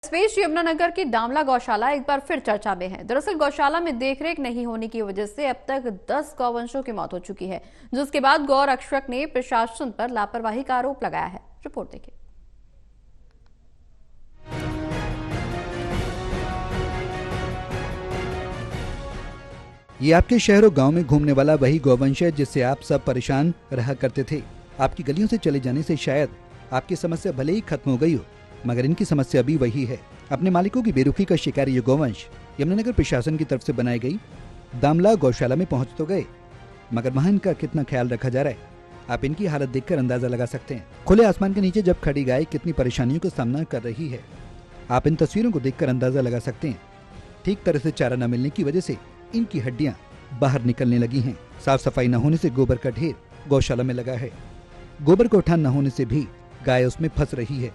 Space Yamunanagar की दामला गौशाला एक बार फिर चर्चा में है। दरअसल गौशाला में देखरेख नहीं होने की वजह से अब तक 10 गौवंशों की मौत हो चुकी है, जिसके बाद गौ रक्षक ने प्रशासन पर लापरवाही का आरोप लगाया है। रिपोर्ट देखिए। ये आपके शहर और गांव में घूमने वाला वही गौवंश है जिससे आप सब परेशान रहा करते थे। आपकी गलियों से चले जाने से शायद आपकी समस्या भले ही खत्म हो गई हो, मगर इनकी समस्या भी वही है। अपने मालिकों की बेरुखी का शिकार ये गौवंश यमुनानगर प्रशासन की तरफ से बनाई गई दामला गौशाला में पहुंच तो गए, मगर वहां इनका कितना ख्याल रखा जा रहा है, आप इनकी हालत देखकर अंदाजा लगा सकते हैं। खुले आसमान के नीचे जब खड़ी गाय कितनी परेशानियों का सामना कर रही है, आप इन तस्वीरों को देखकर अंदाजा लगा सकते हैं। ठीक तरह से चारा न मिलने की वजह से इनकी हड्डियां बाहर निकलने लगी हैं। साफ सफाई न होने से गोबर का ढेर गौशाला में लगा है। गोबर को उठान न होने से भी गाय उसमें फंस रही है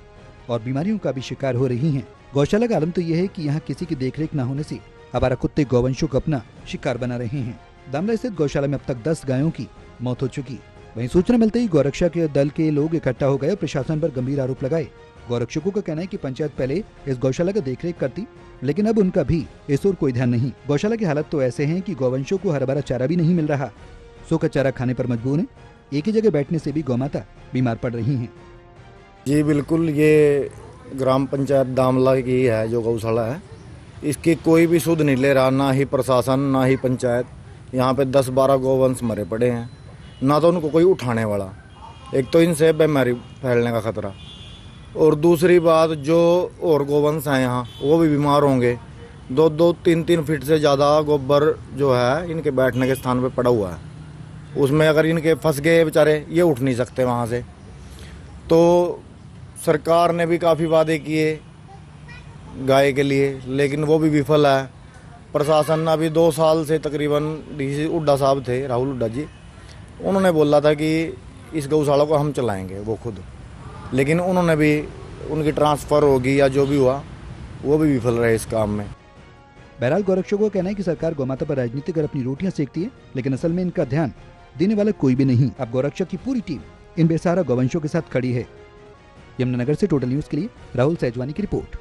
और बीमारियों का भी शिकार हो रही हैं। गौशाला का आलम तो यह है कि यहाँ किसी की देखरेख न होने से आवारा कुत्ते गौवंशों को अपना शिकार बना रहे हैं। दामला स्थित गौशाला में अब तक 10 गायों की मौत हो चुकी। वहीं सूचना मिलते ही गौरक्षा के दल के लोग इकट्ठा हो गए और प्रशासन पर गंभीर आरोप लगाए। गौरक्षकों का कहना है कि पंचायत पहले इस गौशाला का देखरेख करती, लेकिन अब उनका भी इस ओर कोई ध्यान नहीं। गौशाला की हालत तो ऐसे हैं कि गौवंशों को हरा भरा चारा भी नहीं मिल रहा, सूखा चारा खाने पर मजबूर हैं। एक ही जगह बैठने से भी गौमाता बीमार पड़ रही हैं। जी बिल्कुल, ये ग्राम पंचायत दामला की है जो गौशाला है, इसकी कोई भी सुध नहीं ले रहा, ना ही प्रशासन ना ही पंचायत। यहाँ पे 10-12 गौवंश मरे पड़े हैं, ना तो उनको कोई उठाने वाला। एक तो इनसे बीमारी फैलने का खतरा, और दूसरी बात जो और गौवंश हैं यहाँ वो भी बीमार होंगे। 2-2, 3-3 फीट से ज़्यादा गोबर जो है इनके बैठने के स्थान पे पड़ा हुआ है, उसमें अगर इनके फंस गए बेचारे, ये उठ नहीं सकते वहाँ से। तो सरकार ने भी काफ़ी वादे किए गाय के लिए, लेकिन वो भी विफल है। प्रशासन अभी 2 साल से तकरीबन डीसी हुड्डा साहब थे, राहुल हुड्डा जी, उन्होंने बोला था कि इस गौशाला को हम चलाएंगे वो खुद, लेकिन उन्होंने भी उनकी ट्रांसफ़र होगी या जो भी हुआ वो भी विफल रहे इस काम में। बहरहाल गौरक्षकों का कहना है कि सरकार गौमाता पर राजनीति कर अपनी रोटियां सेकती है, लेकिन असल में इनका ध्यान देने वाला कोई भी नहीं। अब गौरक्षक की पूरी टीम इन बेसहारा गौवंशों के साथ खड़ी है। यमुनानगर से टोटल न्यूज़ के लिए राहुल सैजवानी की रिपोर्ट।